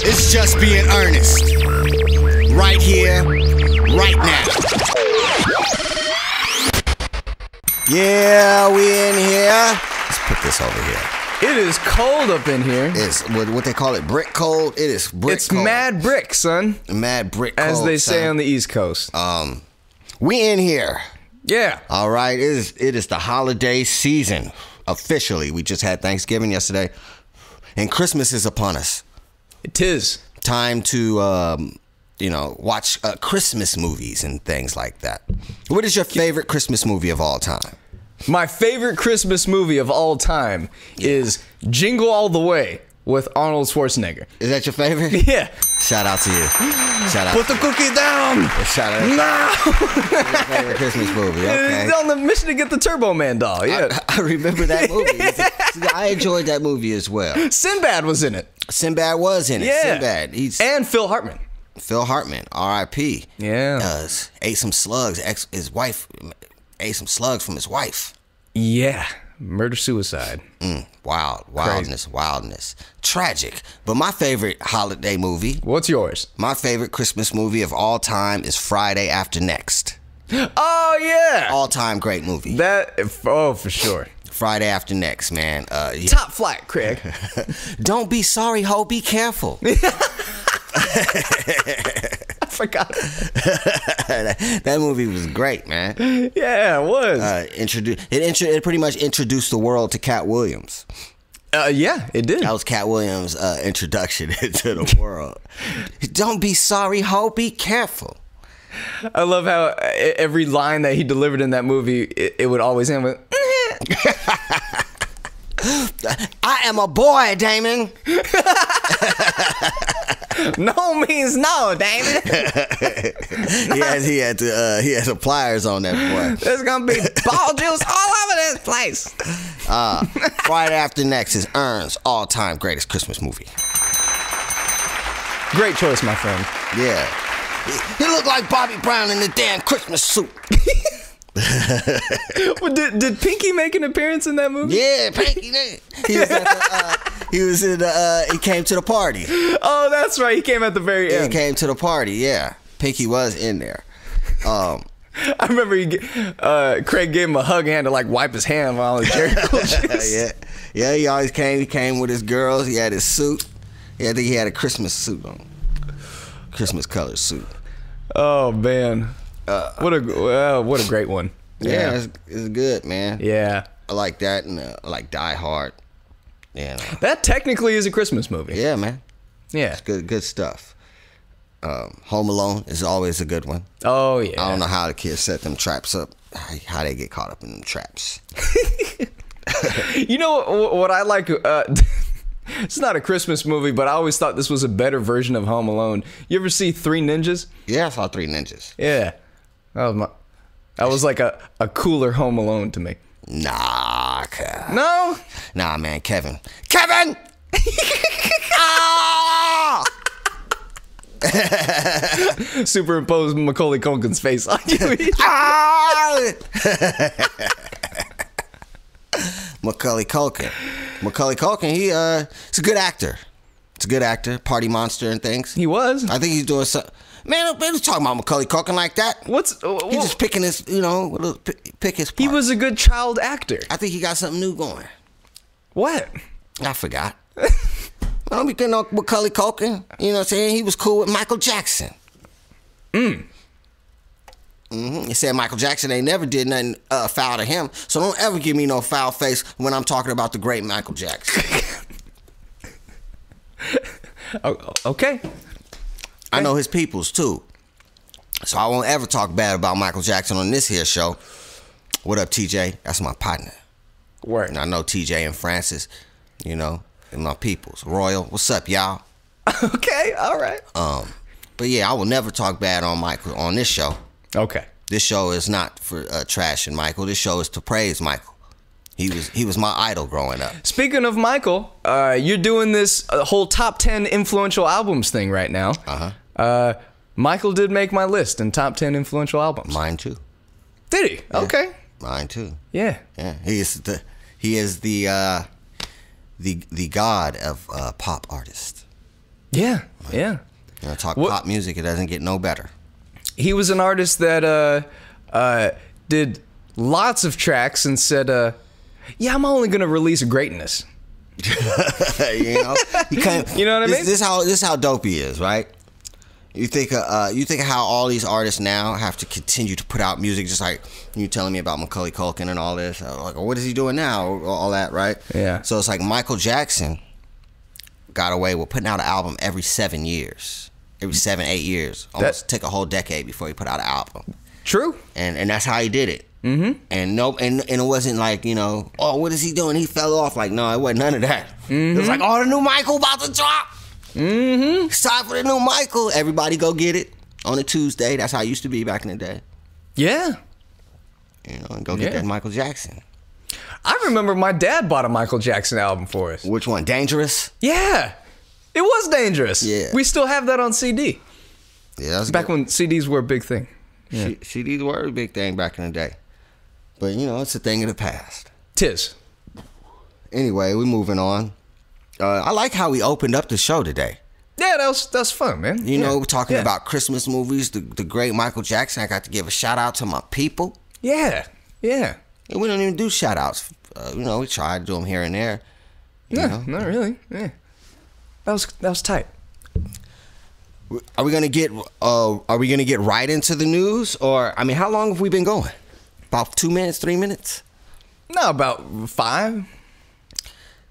It's just being earnest. Right here, right now. Yeah, we in here. Let's put this over here. It is cold up in here. It's what they call it, brick cold. It is brick cold. It's mad brick, son. Mad brick cold, as they say son. on the East Coast. We in here. Yeah. All right. It is the holiday season. Officially, we just had Thanksgiving yesterday, and Christmas is upon us. It is. Time to, watch Christmas movies and things like that. What is your favorite Christmas movie of all time? My favorite Christmas movie of all time is Jingle All the Way with Arnold Schwarzenegger. Is that your favorite? Yeah. Shout out to you. Shout out. Put the cookie down. Shout out. No. Your favorite Christmas movie. Okay. On the mission to get the Turbo Man doll. Yeah. I remember that movie. I enjoyed that movie as well. Sinbad was in it. Sinbad was in it. Yeah. Sinbad. And Phil Hartman. Phil Hartman, R.I.P. Yeah. Ate some slugs. His wife ate some slugs from his wife. Yeah. Murder-suicide. Wildness. Tragic. But my favorite holiday movie. What's yours? My favorite Christmas movie of all time is Friday After Next. Oh, yeah. All-time great movie. For sure. Friday After Next, man. Yeah. Top flight, Craig. Don't be sorry, ho. Be careful. I forgot. That movie was great, man. Yeah, it was. It pretty much introduced the world to Cat Williams. Yeah, it did. That was Cat Williams' introduction into the world. Don't be sorry, ho. Be careful. I love how every line that he delivered in that movie, it would always end with, I am a boy, Damon. No means no, Damon. he had the pliers on that boy. There's gonna be ball juice all over this place. Friday After Next is Ern's all-time greatest Christmas movie. Great choice, my friend. Yeah. He looked like Bobby Brown in the damn Christmas suit. Well, did Pinky make an appearance in that movie? Yeah, Pinky did. He came to the party. Oh, that's right. He came at the very end. He came to the party, yeah. Pinky was in there. I remember Craig gave him a hug and had to like wipe his hand while he was Jerry Cool Juice. Yeah, he always came. He came with his girls. He had his suit. Yeah, I think he had a Christmas suit on. Christmas colored suit. Oh man. What a great one. Yeah, it's good, man. Yeah. I like that, and I like Die Hard. Yeah. That technically is a Christmas movie. Yeah, man. Yeah. It's good stuff. Home Alone is always a good one. Oh, yeah. I don't know how the kids set them traps up, how they get caught up in them traps. You know what I like? It's not a Christmas movie, but I always thought this was a better version of Home Alone. You ever see Three Ninjas? Yeah, I saw Three Ninjas. Yeah. That was like a cooler Home Alone to me. Nah, no? Nah, man, Kevin! Ah! Superimpose Macaulay Culkin's face on you. Ah! Macaulay Culkin, he's a good actor. It's a good actor, party monster and things. He was. I think he's doing something. Man, who's talking about Macaulay Culkin like that? He's just picking his, pick his part. He was a good child actor. I think he got something new going. What? I forgot. I don't be getting on Macaulay Culkin. You know what I'm saying? He was cool with Michael Jackson. He said Michael Jackson ain't never did nothing foul to him, so don't ever give me no foul face when I'm talking about the great Michael Jackson. Okay. I know his peoples too, so I won't ever talk bad about Michael Jackson on this here show. What up, TJ? That's my partner. Word. And I know TJ and Francis, and my peoples. Royal, what's up, y'all? Okay, all right. But yeah, I will never talk bad on Michael on this show. Okay. This show is not for trashing Michael. This show is to praise Michael. He was my idol growing up. Speaking of Michael, you're doing this whole top 10 influential albums thing right now. Michael did make my list in top 10 influential albums. Mine too. Did he? Yeah. Okay. Mine too. Yeah. Yeah. He is the god of pop artists. Yeah, yeah. You know, talk pop music, it doesn't get no better. He was an artist that did lots of tracks and said, yeah, I'm only going to release greatness. You know? You know what I mean? This is how dope he is, right? You think of how all these artists now have to continue to put out music, just like you telling me about Macaulay Culkin and all this. Like, what is he doing now? All that, right? Yeah. So it's like Michael Jackson got away with putting out an album every 7 years, every 7-8 years. Almost took a whole decade before he put out an album. True. And that's how he did it. Mm-hmm. And it wasn't like, you know, oh, what is he doing? He fell off. Like, no, it wasn't none of that. Mm-hmm. It was like, oh, the new Michael about to drop. Mm-hmm. It's time for the new Michael. Everybody go get it on a Tuesday. That's how it used to be back in the day. Yeah. You know, and go get that Michael Jackson. I remember my dad bought a Michael Jackson album for us. Which one? Dangerous? Yeah. It was Dangerous. Yeah. We still have that on CD. Yeah, that's back when CDs were a big thing. Yeah. CDs were a big thing back in the day. But, you know, it's a thing of the past. Tis. Anyway, we're moving on. I like how we opened up the show today. Yeah, that was fun, man. You know, talking about Christmas movies, the great Michael Jackson. I got to give a shout out to my people. Yeah, yeah. And we don't even do shout outs. You know, we try to do them here and there. Yeah, not really. Yeah, that was tight. Are we gonna get right into the news, or I mean, how long have we been going? About 2 minutes, 3 minutes? No, about 5.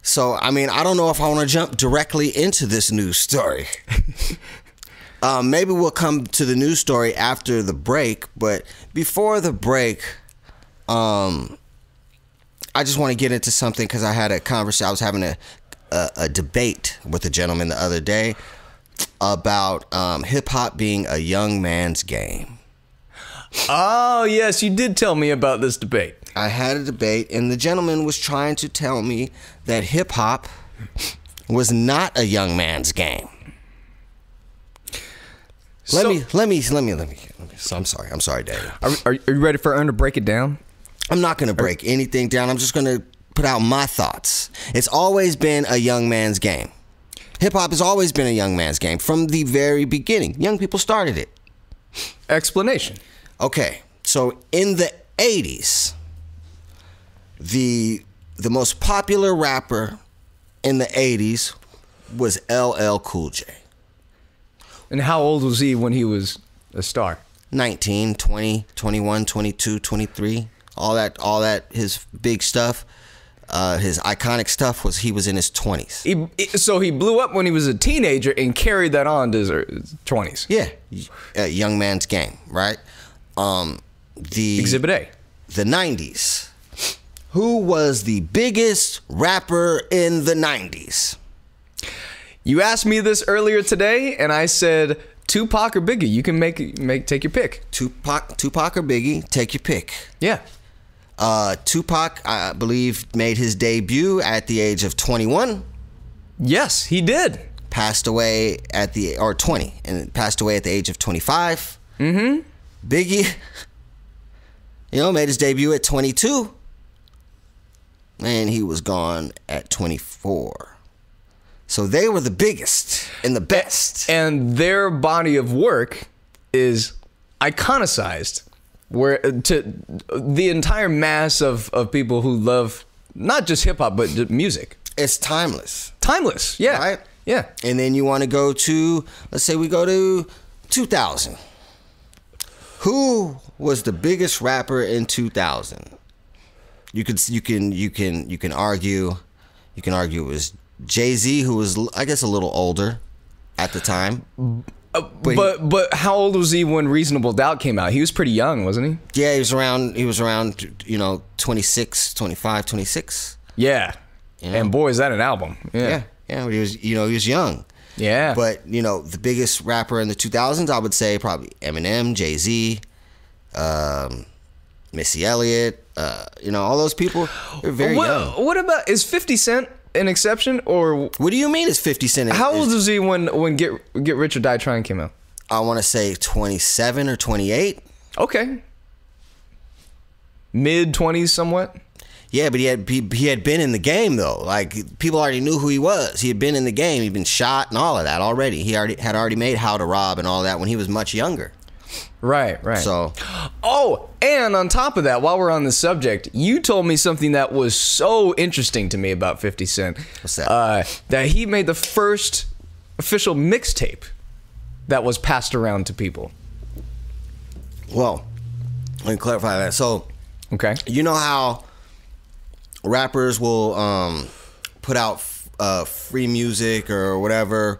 So, I mean, I don't know if I want to jump directly into this news story. Maybe we'll come to the news story after the break. But before the break, I just want to get into something because I had a conversation. I was having a debate with a gentleman the other day about hip-hop being a young man's game. Oh, yes, you did tell me about this debate. I had a debate, and the gentleman was trying to tell me that hip-hop was not a young man's game. Let me. So I'm sorry, David. Are you ready for Ern to break it down? I'm not going to break anything down. I'm just going to put out my thoughts. It's always been a young man's game. Hip-hop has always been a young man's game from the very beginning. Young people started it. Explanation. Okay, so in the 80s, the most popular rapper in the 80s was LL Cool J. And how old was he when he was a star? 19, 20, 21, 22, 23. All that his big stuff, his iconic stuff he was in his 20s. So he blew up when he was a teenager and carried that on to his 20s. Yeah, young man's game, right? The Exhibit A. The 90s. Who was the biggest rapper in the 90s? You asked me this earlier today, and I said Tupac or Biggie. You can take your pick. Tupac or Biggie, take your pick. Yeah. Tupac, I believe, made his debut at the age of 21. Yes, he did. Passed away at 20, and passed away at the age of 25. Mm-hmm. Biggie, made his debut at 22. And he was gone at 24. So they were the biggest and the best. And their body of work is iconicized to the entire mass of people who love not just hip hop, but music. It's timeless. Timeless, yeah. Right? Yeah. And then you want to go to, let's say we go to 2000. Who was the biggest rapper in 2000? You can argue it was Jay-Z, who was, I guess, a little older at the time. But how old was he when Reasonable Doubt came out? He was pretty young, wasn't he? Yeah, he was around 26, 25, 26. Yeah. And boy, is that an album. Yeah. He was young. Yeah. But, the biggest rapper in the 2000s, I would say probably Eminem, Jay-Z, Missy Elliott, all those people, they're very young. What about, is 50 Cent an exception, or what do you mean is 50 Cent? How old was he when Get Rich or Die Trying came out? I want to say 27 or 28. Okay. Mid 20s somewhat. Yeah, but he had been in the game though. Like people already knew who he was. He had been in the game. He'd been shot and all of that already. He had already made How to Rob and all that when he was much younger. Right. So, oh, and on top of that, while we're on the subject, you told me something that was so interesting to me about 50 Cent. What's that? That he made the first official mixtape that was passed around to people. Well, let me clarify that. So, okay, you know how rappers will put out free music or whatever,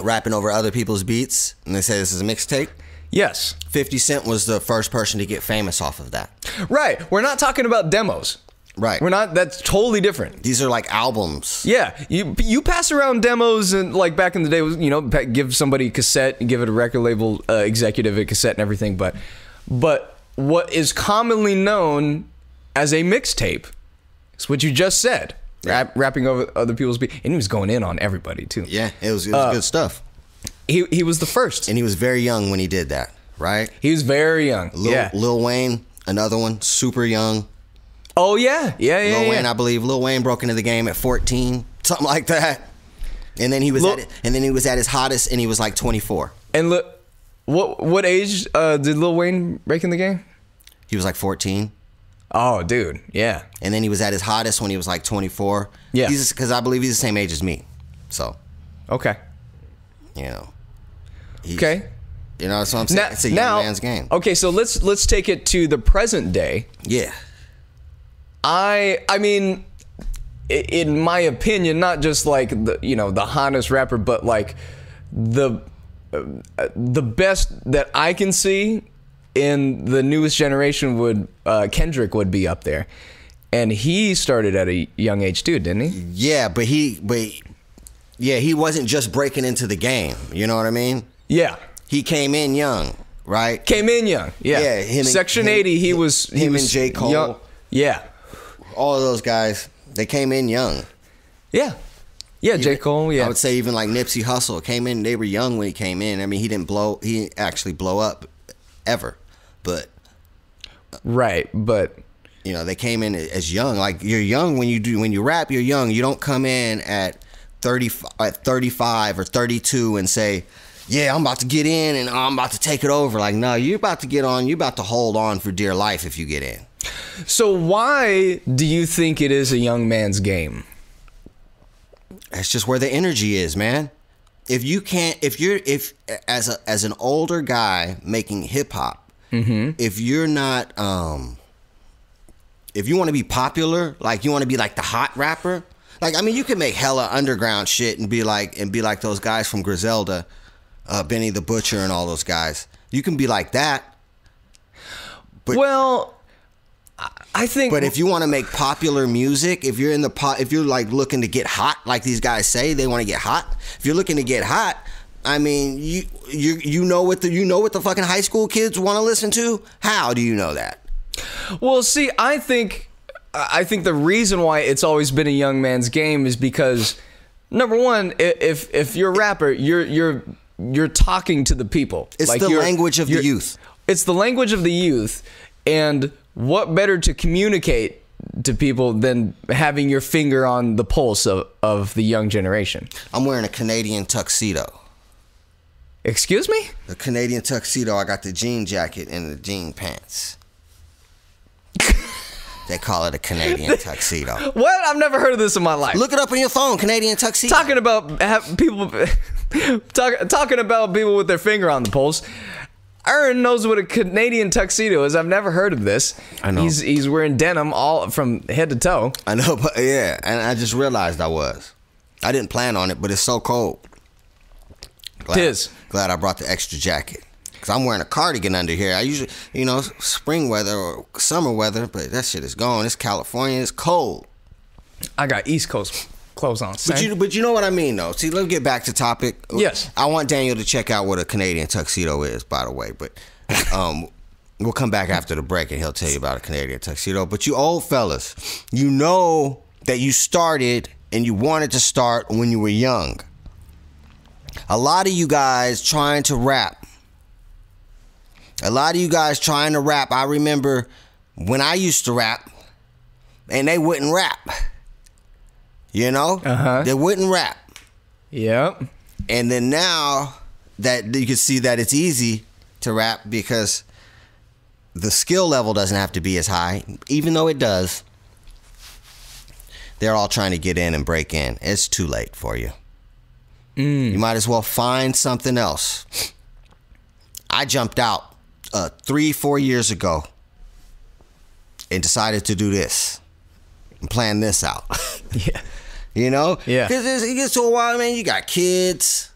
rapping over other people's beats, and they say this is a mixtape? Yes. 50 Cent was the first person to get famous off of that. Right. We're not talking about demos. Right. We're not. That's totally different. These are like albums. Yeah. You pass around demos, and like back in the day, you know, give somebody a cassette and give it a record label executive a cassette and everything. But what is commonly known as a mixtape is what you just said. Yeah. Rapping over other people's beats, and he was going in on everybody too. Yeah, it was good stuff. He was the first, and he was very young when he did that. Right. He was very young. Lil Wayne, another one, super young. Oh yeah. Lil Wayne, I believe Lil Wayne broke into the game at 14, something like that. And then he was at his hottest, and he was like 24. And look, what age did Lil Wayne break in the game? He was like 14. Oh, dude, yeah. And then he was at his hottest when he was like 24. Yeah. Because I believe he's the same age as me. So. Okay. You know. Okay. You know, that's what I'm saying. It's a young man's game. Okay, so let's take it to the present day. Yeah. I mean, in my opinion, not just like the hottest rapper, but like the best that I can see in the newest generation would Kendrick would be up there, and he started at a young age too, didn't he? Yeah, but he wasn't just breaking into the game. You know what I mean? Yeah. He came in young, right? Came in young. Yeah. Yeah. Section 80. He was and J. Cole. Young. Yeah. All of those guys, they came in young. Yeah. Yeah, J. Cole, yeah. I would say even like Nipsey Hussle came in, they were young when he came in. I mean, he didn't actually blow up ever. But right, but you know, they came in as young. Like you're young when you rap, you're young. You don't come in at 35 or 32 and say, "Yeah, I'm about to get in and I'm about to take it over." Like, no, you're about to get on, you're about to hold on for dear life if you get in. So why do you think it is a young man's game? That's just where the energy is, man. If as an older guy making hip hop, if you're not, if you want to be popular, like you want to be like the hot rapper, like I mean, you can make hella underground shit and be like those guys from Griselda, Benny the Butcher and all those guys. You can be like that. But, well, I think. But if you want to make popular music, if you're if you're like looking to get hot, like these guys say they want to get hot. If you're looking to get hot, I mean, you know what the fucking high school kids want to listen to? How do you know that? Well, see, I think the reason why it's always been a young man's game is because, number one, if you're a rapper, you're talking to the people. It's like the language of the youth. It's the language of the youth, and what better to communicate to people than having your finger on the pulse of the young generation? I'm wearing a Canadian tuxedo. Excuse me? The Canadian tuxedo. I got the jean jacket and the jean pants. They call it a Canadian tuxedo. What? I've never heard of this in my life. Look it up on your phone, Canadian tuxedo. Talking about people with their finger on the pulse. Ern knows what a Canadian tuxedo is. I've never heard of this. I know. He's wearing denim all from head to toe. I know, but yeah, and I just realized I didn't plan on it, but it's so cold. Glad I brought the extra jacket. Because I'm wearing a cardigan under here. I usually, spring weather or summer weather, but that shit is gone. It's California. It's cold. I got East Coast clothes on. But you know what I mean, though. See, let's get back to topic. Yes. I want Daniel to check out what a Canadian tuxedo is, by the way. But we'll come back after the break, and he'll tell you about a Canadian tuxedo. But you old fellas, you know that you started and you wanted to start when you were young. A lot of you guys trying to rap. I remember when I used to rap, and they wouldn't rap. You know? They wouldn't rap. Yep. And then now that you can see that it's easy to rap because the skill level doesn't have to be as high, even though it does. They're all trying to get in and break in. It's too late for you. You might as well find something else. I jumped out 3-4 years ago and decided to do this and plan this out. Yeah. You know? Yeah. Because it gets to a while, man, you got kids,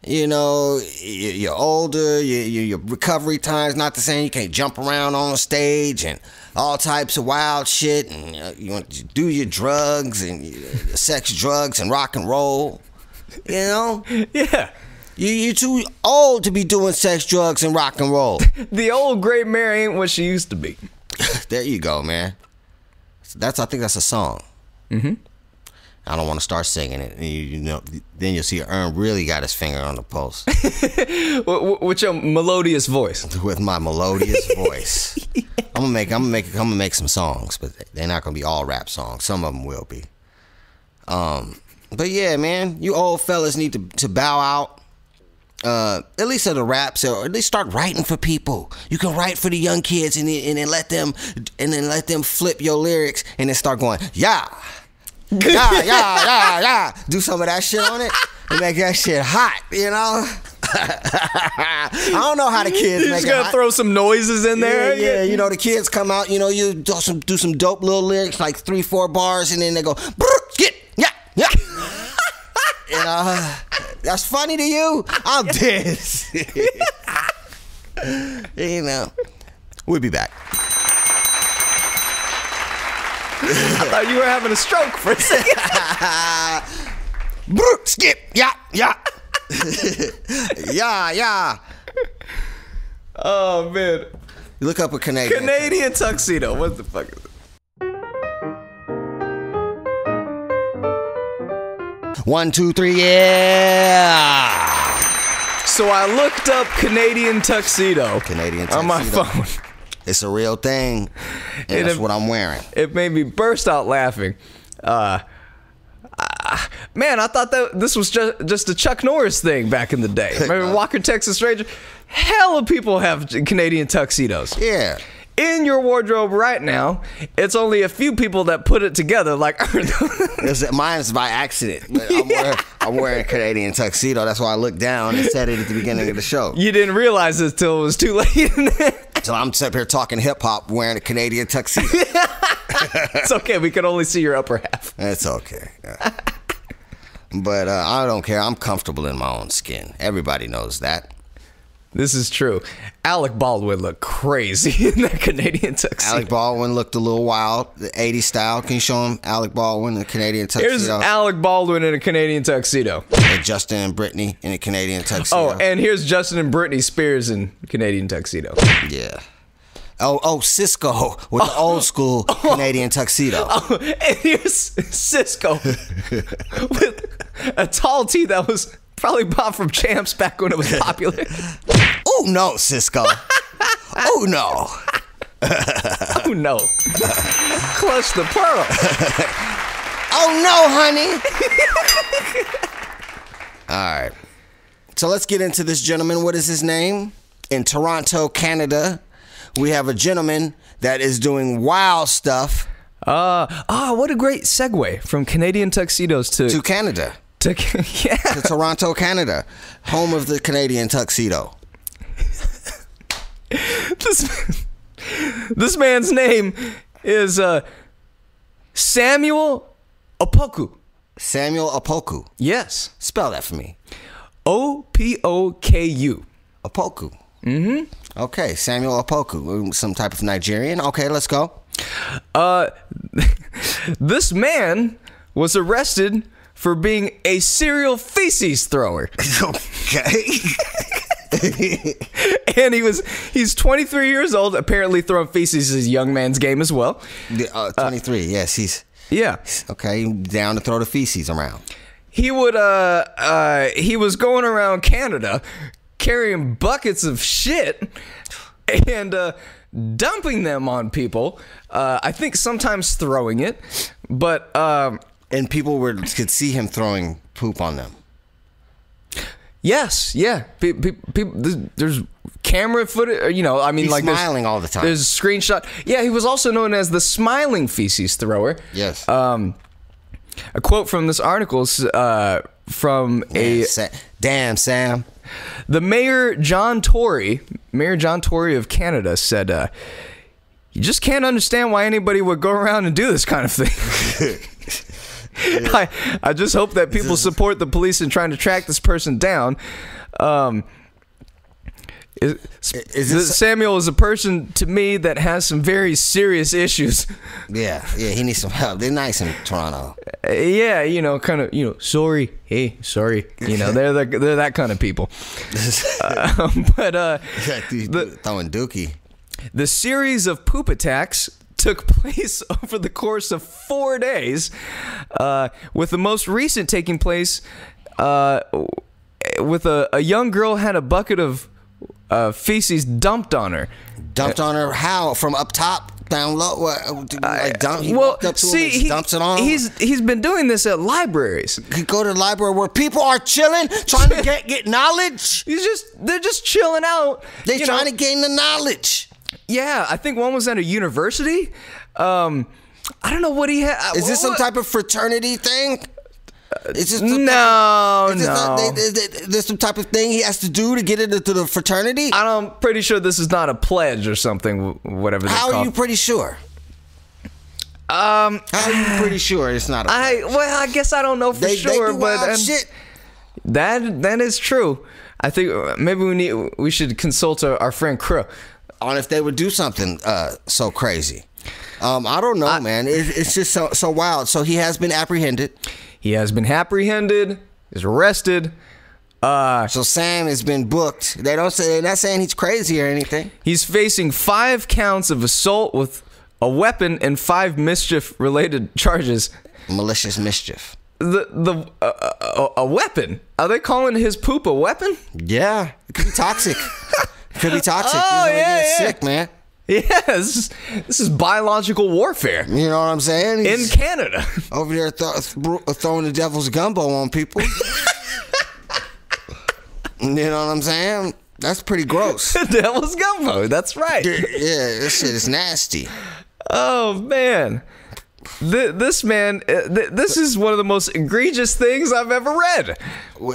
you know, you're older, your recovery time's not the same. You can't jump around on stage and all types of wild shit. And you want to do your drugs and sex, drugs, and rock and roll. You know? Yeah. You're too old to be doing sex, drugs, and rock and roll. The old gray mare ain't what she used to be. There you go, man. I think that's a song. I don't want to start singing it. You know, then you'll see Ern really got his finger on the pulse. With your melodious voice. With my melodious voice. I'm gonna make some songs, but they're not gonna be all rap songs. Some of them will be. But yeah, man, you old fellas need to bow out. At least of the raps, or at least start writing for people. You can write for the young kids and then let them flip your lyrics and then start going, yeah. Yeah. Do some of that shit on it and make that shit hot, you know? I don't know how the kids make it hot. You just gotta throw some noises in there. Yeah, you know, the kids come out, you know, you do some dope little lyrics, like 3-4 bars, and then they go, skit, yeah. You know, that's funny to you? I'm dead. You know, we'll be back. I thought you were having a stroke for a second. Skip, yeah. Yeah. Oh, man. You look up a Canadian tuxedo. What the fuck is it? 1, 2, 3, yeah. So I looked up Canadian tuxedo on my phone. It's a real thing, and that's what I'm wearing. It made me burst out laughing. Man, I thought that this was just a Chuck Norris thing back in the day. Remember Walker, Texas Ranger? Hella people have Canadian tuxedos. Yeah. In your wardrobe right now, it's only a few people that put it together like Mine's by accident. But I'm wearing a Canadian tuxedo. That's why I looked down and said it at the beginning of the show. You didn't realize it till it was too late. So I'm sitting here talking hip-hop wearing a Canadian tuxedo. It's okay. We can only see your upper half. It's okay. Yeah. But I don't care. I'm comfortable in my own skin. Everybody knows that. This is true. Alec Baldwin looked crazy in that Canadian tuxedo. Alec Baldwin looked a little wild, the 80s style. Can you show him Alec Baldwin in a Canadian tuxedo? Here's Alec Baldwin in a Canadian tuxedo. And Justin and Brittany in a Canadian tuxedo. Oh, and here's Justin and Britney Spears in Canadian tuxedo. Yeah. Oh, Cisco with the old school Canadian tuxedo. Oh, and here's Cisco with a tall tee that was probably bought from Champs back when it was popular. Oh no, Cisco. Oh no. Oh no. Clutch the pearl. Oh no, honey. All right. So let's get into this gentleman. What is his name? In Toronto, Canada, we have a gentleman that is doing wild stuff. What a great segue from Canadian tuxedos to Canada. To Toronto, Canada, home of the Canadian tuxedo. This man's name is Samuel Opoku. Samuel Opoku. Yes. Spell that for me. Opoku. Opoku. Mm-hmm. Okay, Samuel Opoku. Some type of Nigerian. Okay, let's go. This man was arrested for being a serial feces thrower. Okay. And he's 23 years old. Apparently throwing feces is a young man's game as well. 23, yes, he's okay, down to throw the feces around. He would he was going around Canada carrying buckets of shit and dumping them on people. I think sometimes throwing it, but and people could see him throwing poop on them. Yes, yeah. People, there's camera footage. You know, I mean, He's like smiling all the time. There's a screenshot. Yeah, he was also known as the smiling feces thrower. Yes. A quote from this article from Damn, Sam. The Mayor John Tory of Canada said, "You just can't understand why anybody would go around and do this kind of thing." I just hope that people support the police in trying to track this person down. Samuel is a person to me that has some very serious issues. Yeah, he needs some help. They're nice in Toronto. Yeah, you know, kind of, you know, sorry, hey, sorry. You know, they're that kind of people. But throwing dookie. The series of poop attacks took place over the course of 4 days, with the most recent taking place with a young girl had a bucket of feces dumped on her. Dumped on her? How? From up top? Down low? What? He well, walked up to see, him and dumps it on him? He's been doing this at libraries. He go to the library where people are chilling, trying to get knowledge. They're just chilling out. They're trying to gain the knowledge. Yeah, I think one was at a university. I don't know what he had. Is this some type of fraternity thing? It's just no. There's some type of thing he has to do to get into the fraternity. I'm pretty sure this is not a pledge or something. Whatever. How are you pretty sure? How are you pretty sure it's not a pledge? I guess I don't know for sure, they do but wild shit. That is true. I think maybe we should consult our friend Crow on if they would do something so crazy. I don't know, man. It's just so wild. So he has been apprehended. He has been apprehended. Is arrested. So Sam has been booked. They're not saying he's crazy or anything. He's facing 5 counts of assault with a weapon and 5 mischief-related charges. Malicious mischief. A weapon? Are they calling his poop a weapon? Yeah, it could be toxic. Could be toxic. Oh, yeah. Sick, man. Yes, this is biological warfare. You know what I'm saying? He's in Canada. Over there throwing the devil's gumbo on people. You know what I'm saying? That's pretty gross. Devil's gumbo, that's right. Yeah, this shit is nasty. Oh, man. This man, this is one of the most egregious things I've ever read.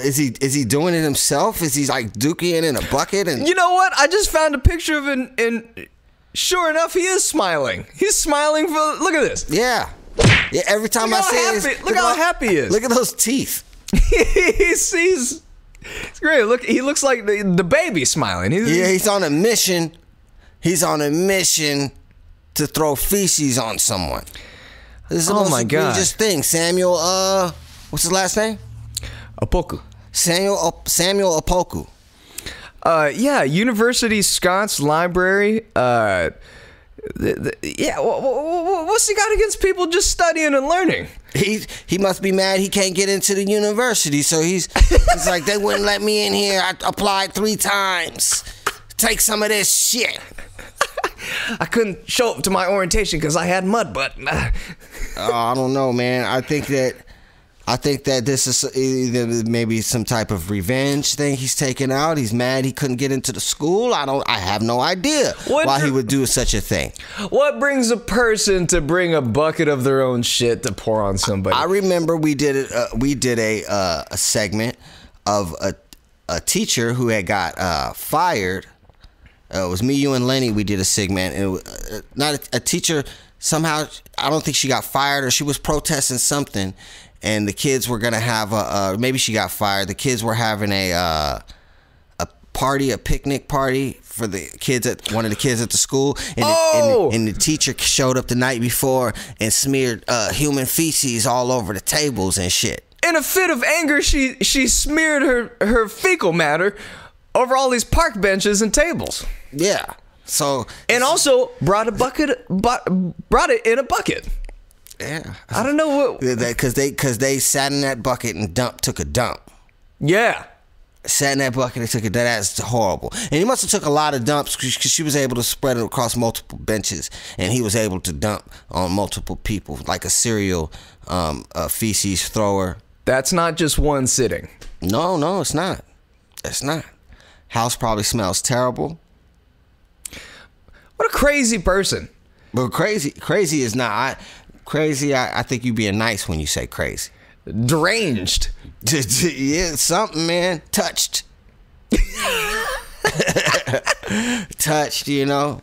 Is he doing it himself? Is he like dookie in a bucket? And you know what? I just found a picture of him, and sure enough, he is smiling. He's smiling for. Look at this. Yeah. Every time I see it, look how happy he is. Look at those teeth. He's great. Look, he looks like the baby smiling. He's on a mission. He's on a mission to throw feces on someone. This is the most egregious thing. Samuel, what's his last name? Opoku. Samuel Opoku. Yeah, University Scots Library. Yeah, what's he got against people just studying and learning? He must be mad he can't get into the university, so he's like, they wouldn't let me in here. I applied 3 times. Take some of this shit. I couldn't show up to my orientation because I had mud butt. I don't know, man. I think that this is either maybe some type of revenge thing he's taking out. He's mad he couldn't get into the school. I have no idea why he would do such a thing. What brings a person to bring a bucket of their own shit to pour on somebody? I remember we did a segment of a teacher who had got fired. It was me, you, and Lenny. We did a segment. It was, not a teacher. Somehow, I don't think she got fired, or she was protesting something, and the kids were gonna have maybe she got fired. The kids were having a picnic party for the kids one of the kids at the school, and the teacher showed up the night before and smeared human feces all over the tables and shit. In a fit of anger, she smeared her fecal matter over all these park benches and tables. Yeah. So, and also brought it in a bucket. Yeah. I don't know what, because they sat in that bucket and took a dump. Yeah. Sat in that bucket and took it. That's horrible. And he must have took a lot of dumps because she was able to spread it across multiple benches, and he was able to dump on multiple people like a serial feces thrower. That's not just one sitting. No, it's not. It's not. House probably smells terrible. What a crazy person. But crazy is not. I think you being nice when you say crazy. Deranged. Yeah, something, man. Touched. Touched, you know.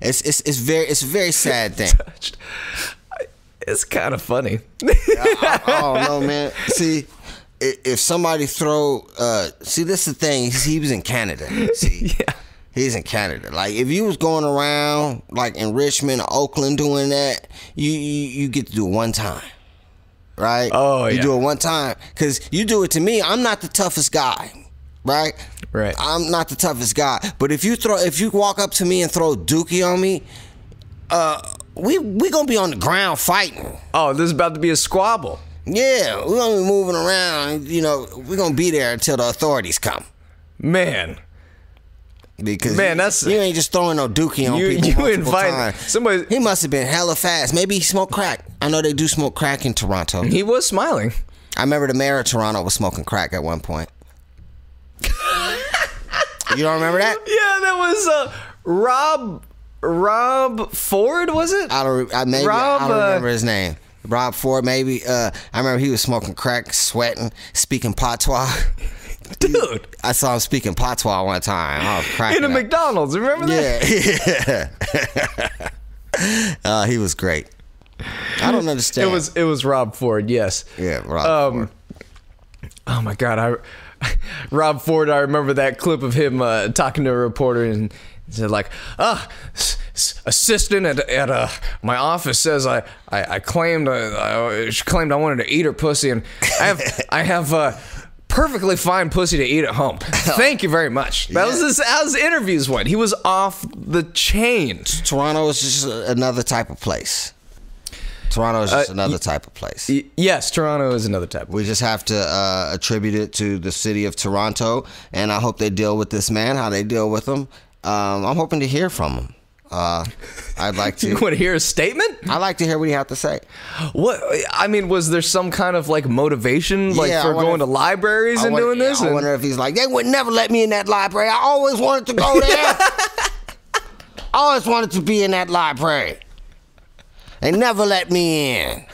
It's a very sad thing. Touched. It's kind of funny. I don't know, man. See, if somebody throw, see, this is the thing. He was in Canada. See, Yeah. he's in Canada. Like, if you was going around like in Richmond or Oakland doing that, you get to do it one time, right? Oh, yeah. You do it one time because you do it to me. I'm not the toughest guy, right? Right. I'm not the toughest guy. But if you walk up to me and throw dookie on me, we gonna be on the ground fighting. Oh, this is about to be a squabble. Yeah, we're gonna be moving around. You know, we're gonna be there until the authorities come. Man. Because you ain't just throwing no dookie on people. You multiple invite times. somebody. He must have been hella fast. Maybe he smoked crack. I know they do smoke crack in Toronto. He was smiling. I remember the mayor of Toronto was smoking crack at one point. You don't remember that? Yeah, that was Rob Ford, was it? I don't remember his name. Rob Ford, maybe. I remember he was smoking crack, sweating, speaking patois. Dude, I saw him speaking patois one time. I was cracking in a up. McDonald's, remember that? Yeah. He was great. I don't understand. It was Rob Ford, yes. Yeah, Rob Ford. Oh my God, Rob Ford. I remember that clip of him talking to a reporter and said like, assistant at my office says I claimed she claimed I wanted to eat her pussy, and I have perfectly fine pussy to eat at home. Thank you very much. That was how his interviews went. He was off the chain. Toronto is just another type of place. Toronto is just another type of place. Yes, Toronto is another type. We just have to attribute it to the city of Toronto, and I hope they deal with this man, how they deal with him. I'm hoping to hear from him. I'd like to. You want to hear a statement? I'd like to hear what he had to say. What? I mean, was there some kind of like motivation, like for going to libraries and doing this? I wonder if he's like, they would never let me in that library. I always wanted to go there. I always wanted to be in that library. They never let me in.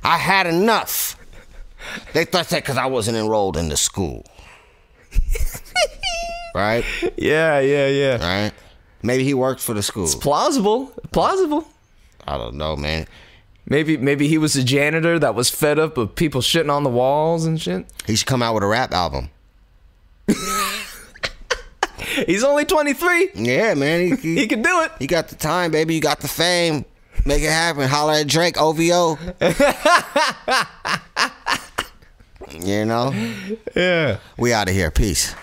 I had enough. They thought that because I wasn't enrolled in the school. Right? Yeah. Right? Maybe he worked for the school. It's plausible. I don't know, man. Maybe he was a janitor that was fed up of people shitting on the walls and shit. He should come out with a rap album. He's only 23. Yeah, man. He can do it. You got the time, baby. You got the fame. Make it happen. Holler at Drake, OVO. You know? Yeah. We out of here. Peace.